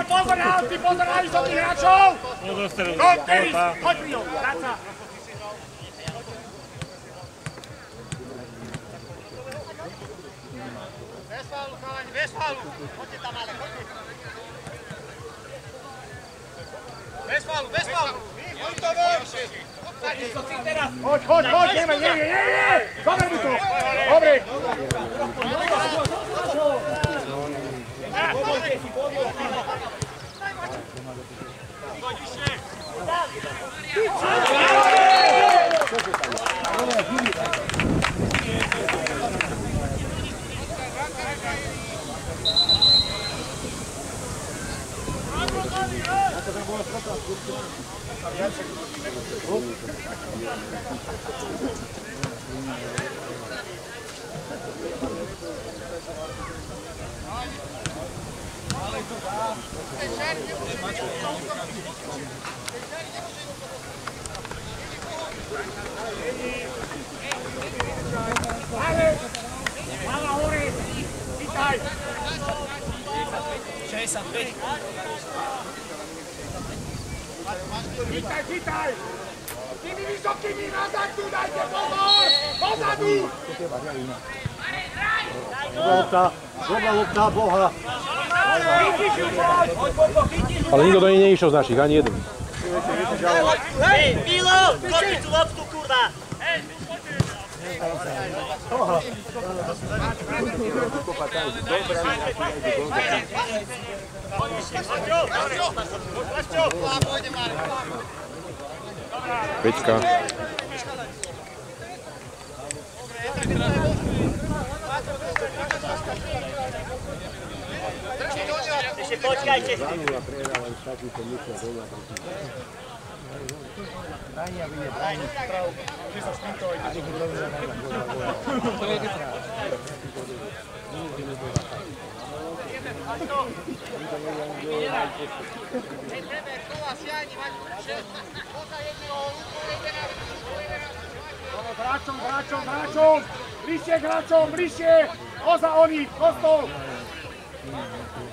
Pozor na auty, pozor na vysokých hráčov! Choď, Denis, choď pri ňom, práca! Bez faulu, chalani, bez faulu! Choďte tam, ale choďte! Bez faulu, bez faulu! Choď, nie! Dobre mu to! Dobre! Chytaj! Tými vysokými nazad tu dajte pozor! Pozadu! Dobrá lopta, Boha. Ale nikto do nej neišiel z našich, ani jeden. Hej, Milo! Kopi tú loptu, kurva! Peťka. Ešte počkajte si. Hráčom! Bližšie k hráčom, bližšie! Oza oni, kostol!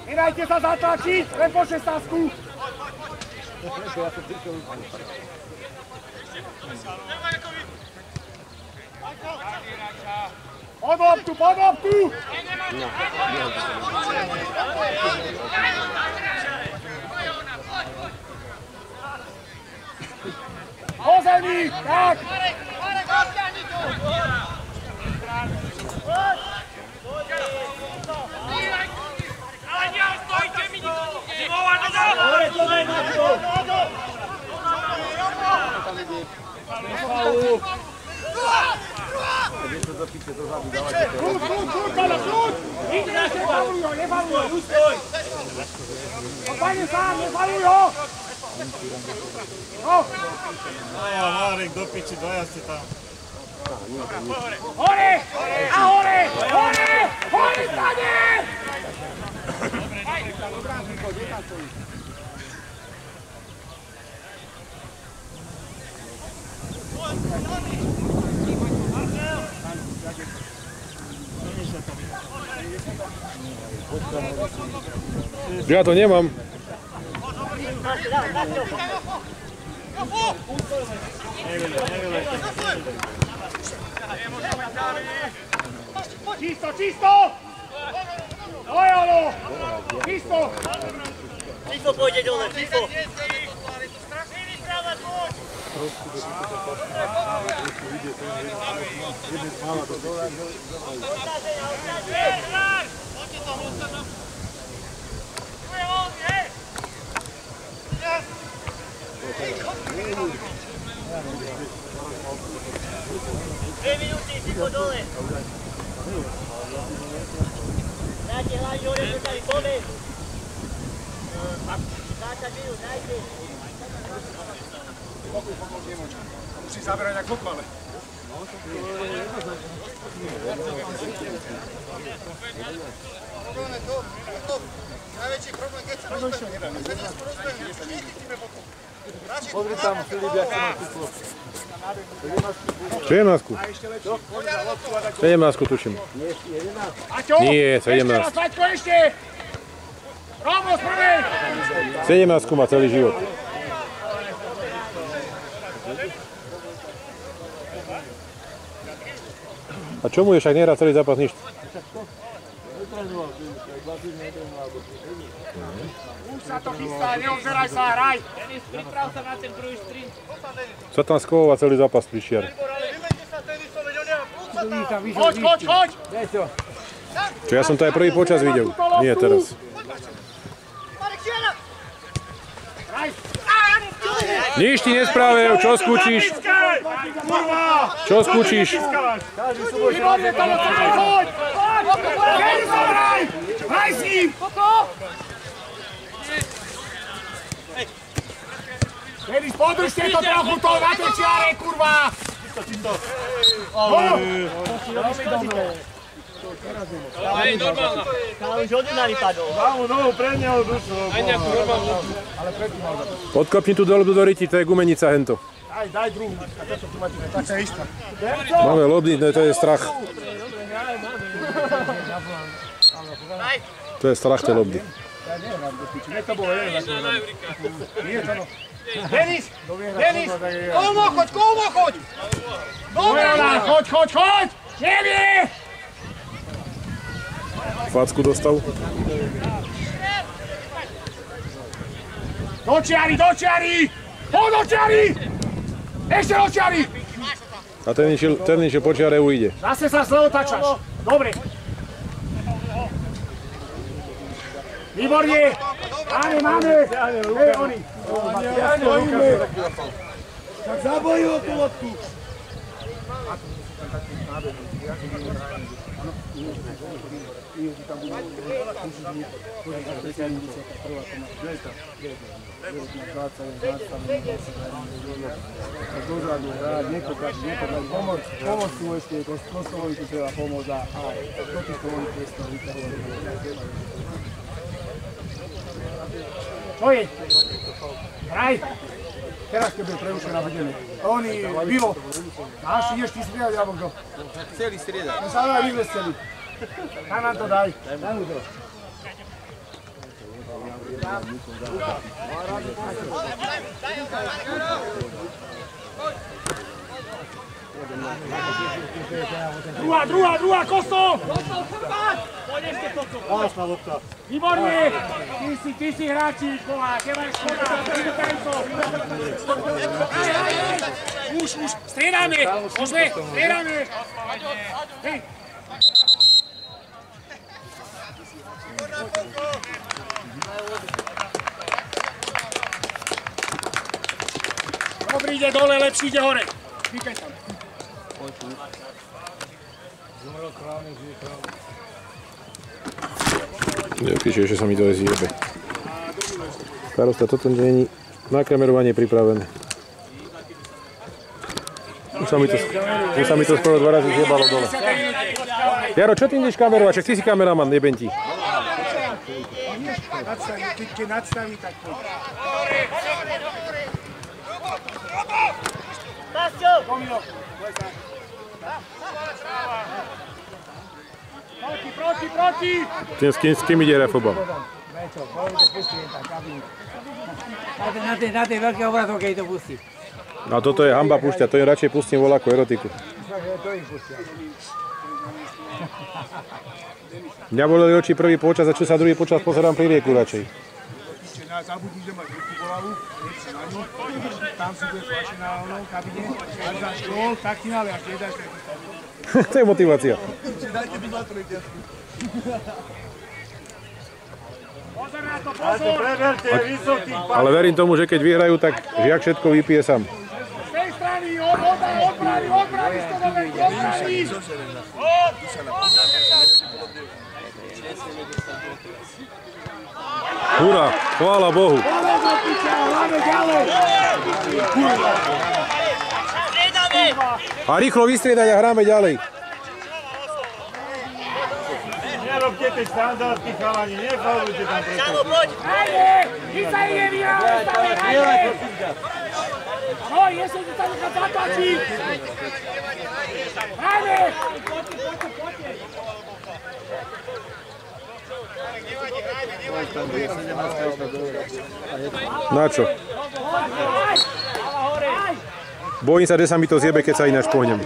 Nedajte sa zatlačiť, len po 16-ku! Pod loptu! Po zemi, tak! Ale neostojte mi nikto! Zimova do zále! Hore, to daj na to! Kľud! Ide na te, nefaluj! Ustoj! Opáne sám, nefaluj ho! Marek, do piči, dvaja ste tam. Hore! A hore! Hore stane! Ja to nemám. Čisto! Ojalo! Čisto! Tifo pôjde dole, Tifo! Dve minúty, Tifo dole! Dajte hlavne hore, že sa ich povie! Dáta minút, dajte! Musí zaberať jak hokmale. Najväčší problém, keď sa rozbehne. Keď sa rozbehne, nechytíme potom. Pozri tam, Filip, jak sa nám kúplo. 17. 17 tučím. Aťo, Nie, 17. Ešte raz, Vaťko, ešte! Robo, z prvej! 17 má celý život. A čo mu je, však nehrá celý zápas nič? Už sa to chystá, neobzeraj sa, hraj! Priprav sa na ten druhý sprint. Sa tam skovová celý zápas pri čiare. Choď, choď, choď! Čo ja som to aj prvý počas videl. Nie teraz. Nič ti nespravil, čo skúčiš? Čo skúčiš? Výborne, Tomo, choď! Denis, hraj! Hraj s ním! Denis, podržte to trochu, to na tej čiare, kurva! Hej, normálna. Už ordinary padol. Dám mu nohu pre neho dušu. Aj nejakú normálnu. Odkopni tu dolu do ryti, to je gumenica hento. Daj druhú. A to, čo tu máte, taká istá. Máme lobby, to je strach. To je strach, tie lobby. Nie to bolo jeden. Nie to no. Denis! Denis! Kolmo, choď! Dobre, choď! Čeli! Facku dostal. Do čiary! Poď do čiary! Ešte do čiary! A ten išiel po čiare ujde. Zase sa zle otáčaš. Dobre. Výborne! Máme! Hej, oni! Tak zabojú o tú loptu. Pomoc tu ešte, Kostovovi tu treba pomôcť a to ti to oni presne vyťahovali. Čo je? Hraj! Teraz keď bude preušená videli. Oni, Bilo. Máš ideš ty striedať, alebo kto? Celý strieda. My sa aj vyvez celý. Daj nám to, daj. Daj mu to. Druhá, Kosto! Výborne! Ty si hráči, Kola, nemáš škoda, Už, striedáme! Môžeme, striedáme! Hej! Dobrý, ide dole, lepší ide hore. Vykaj tam. Píše, že sa mi to zjebe. Starosta, toto nie je na kamerovanie pripravené. Už sa mi to skoro 2 razy zjebalo dole. Jaro, čo ty ideš kamerovať? Však ty si kameraman, nebem ti. Keď nadstaví, tak to. Proti! S kým ide hrať fotbal? Na tej veľké obrazovke to pustí. A toto je hamba púšťa, to im radšej pustím voľakú erotiku. Mňa boleli oči prvý počas a čo sa druhý počas pozerám pri rieku radšej. Zabudni, že máš ruku po hlavu, na ňu, tam si budeš vaše na kabine, ak dáš gól, tak ti naliaš, nedáš nejaký stav. To je motivácia. Dajte mi zlato reťazku. Pozor na to, pozor! Preberte vysoký pán. Ale verím tomu, že keď vyhrajú, tak Žiak všetko vypije sám. Z tej strany, odbraní, to dobre, odbraní! Hurá, chvála Bohu. A rýchlo vystriedať a hráme ďalej. Nerobte tie štandardky, chalani, nefaulujte tam preto. Hajde! Ty sa ide vyhrávať, hajde! Ahoj, jestli ti sa nechá zatlačiť! Hajde! Na čo? Bojím sa, že sa mi to zjebe, keď sa ináč pohnem.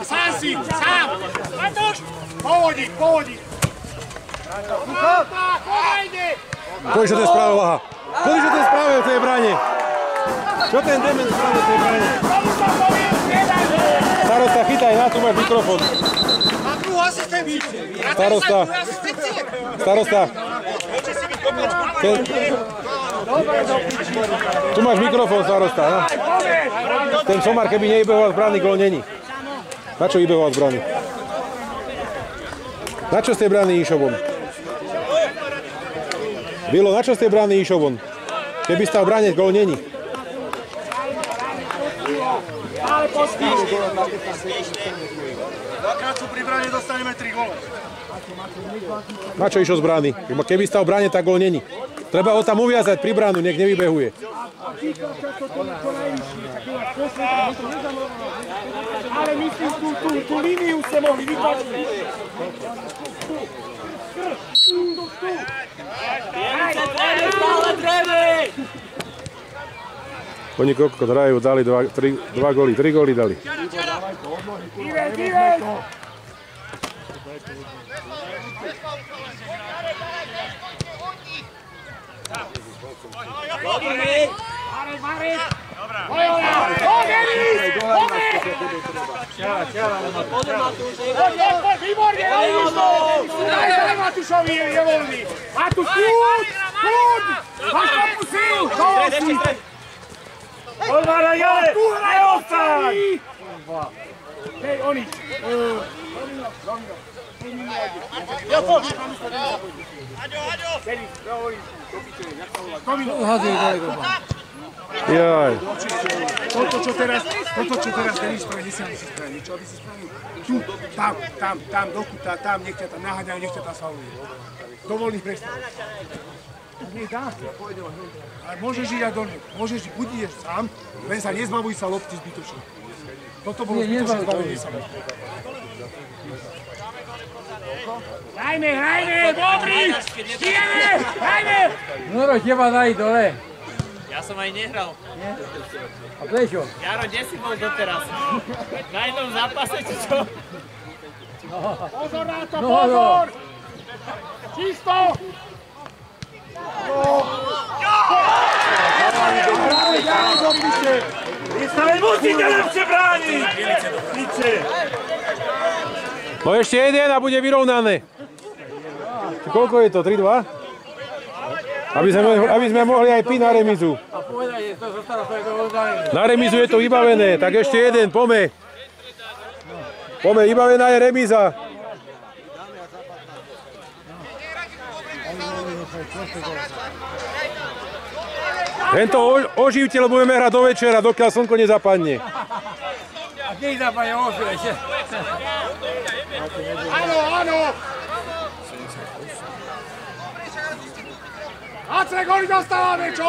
Sám si, sám! Pohodík, pohodík! Poď, čo ten spravil, Laha? Poď, čo ten spravil v tej bráne? Čo ten dement spravil v tej bráne? Starosta, chytaj, na tu máš mikrofón. Na druhú asistenciu! Starosta. Starosta. Tu máš mikrofón, starosta. No? Ten somar, keby neibehoval z brány, gól není. Na čo ibehoval z brány? Na čo z tej brány išiel von? Bilo, na čo z tej brány išiel von? Keby stal v bráne, gól není. Dvakrát sú pri bráne, dostaneme 3 góly. Na čo išiel z brány? Keby stal v bráne, tak gól není. Treba ho tam uviazať pri bránu, nech nevybehuje. Ale myslím, tú líniu ste mohli vypačiť. Oni koľko hrajú, dali 2 góly, 3 góly dali. Výborne, daj Matúšovi, je voľný. Matúš, kľúď, kľúď, máš kopu síl, dovozí. Olvára, Jale, neostaň! Hej, Onič. Jaj. Toto, čo teraz Denis spraví, nesiam si spraví. Niečo, aby si spravil. Tu, tam, do kuta, tam, nech ťa tam naháňajú, nech ťa tam faulujú. Do voľných prestávok. Nie dá. Ale môžeš ísť aj do nej. Môžeš ísť, buď ideš sám, len sa nezbavuj sa lopty zbytočne. Toto bolo zbytočné zbavenie sa lopty. Hrajme, dobrý! Ideme, hrajme! Noro, teba daj dole. Ja som aj nehral. A prečo? Jaro, kde si bol doteraz? Na jednom zápase, či čo? Pozor na to, pozor! Čisto! Vy musíte lepšie brániť! Piče! No ešte jeden a bude vyrovnané. Koľko je to? 3-2? Aby sme mohli aj piť na remizu. A povedaj, že to zostalo svojho oddané. Na remizu je to vybavené, tak ešte jeden, pome. Pome, vybavená je remiza. Tento oživte, lebo budeme hrať do večera, dokiaľ slnko nezapadne. A keď zapadne ešte. Áno! Acek, oni dostávame, čo?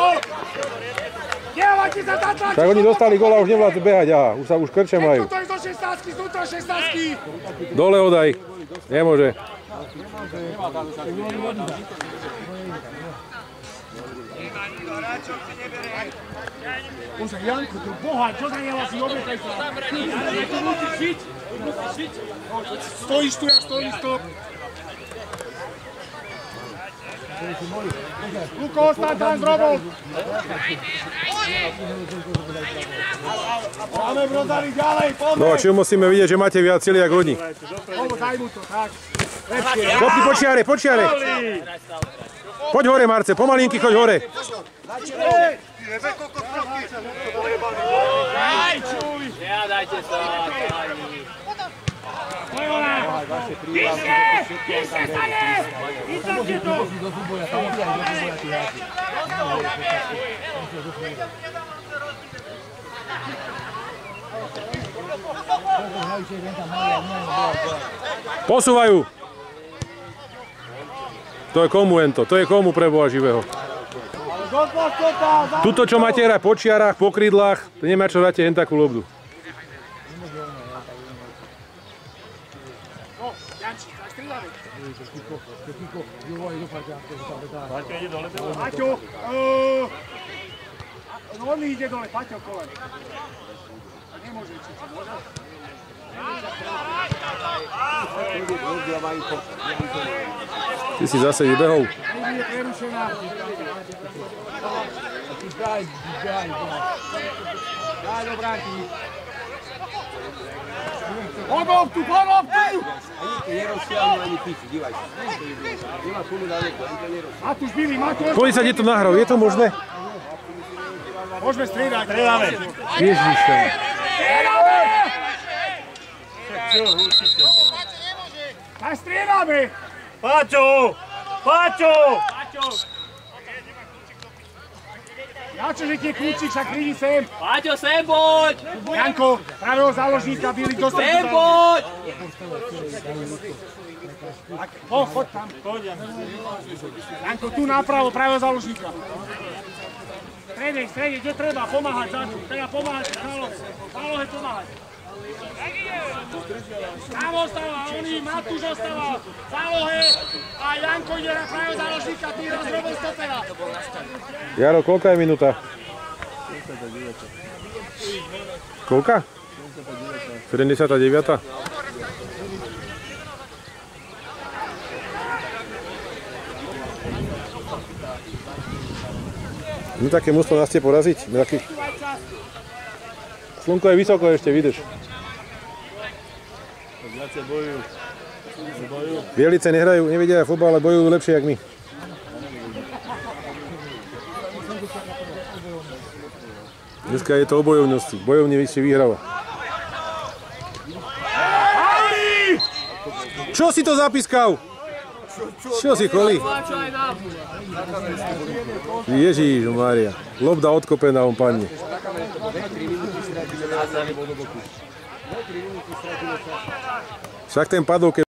Dievajte sa tam tlačí! Tak oni dostali gól a už nevládzu behať, aha, už krče majú. To je zo 16, znútra 16. Dole odaj, nemôže. Bože, Janko, to boha, čo za neho si obiekaj sa? Ale to musíš šiť. Stojíš tu, jak stojíš, stop. Luko, ostaň tam z robou. Máme brodali ďalej, poďme. No a čo musíme vidieť, že máte viac cíli jak oni. Daj mu to, tak. Kopni počiare. Poď hore, Marce, pomalinky choď hore. Dajte sa, Píšte sa je! Vytlačte to! Posúvajú. To je komu ento, to je komu pre Boha živého. Tuto, čo máte hrať po čiarách, po krídlach, to nemá čo dáte hen takú lobdu. Paťo ide dole. Paťo! On ide dole, Paťo kolene. Nemôže či môže? Ty si zase vybehol. Nejde je prerušená. Daj do bránky. Pod loptu! Nerozsiahnu ani pici, dívaj sa. Nemá komu ďaleko, ani to nerozsiahnu. Matúš Billy, Matúš! Koľko sa ti to nahrál, je to možné? Môžeme striedať. Stredáme. Ježiša. Čo, určite. Tak striedame! Paťo! Paťo! Ja čo, že tie kľúčik, však prídi sem. Paťo, sem poď! Janko, pravého záložníka, Billy, dostať. Sem poď! Choď tam. Janko, tu napravo, pravého záložníka. Strede, kde treba, pomáhať, Janko. Treba pomáhať, zálohe pomáhať. Tam ostáva, oni, Matúš ostáva, zálohe a Janko ide na pravého záložníka, ty raz robil stopera. Jaro, koľká je minúta? Koľka? 79. My také mužstvo nás chce poraziť. Slnko je vysoko, ešte vydrž. Bielice nehrajú, nevedia futbal, ale bojujú lepšie, jak my. Dneska je to o bojovnosti. Bojovne vyššie vyhráva. Čo si to zapískal? Čo si cholí? Ježíš Mária. Lobda odkopená, on padne. Však ten padol, keď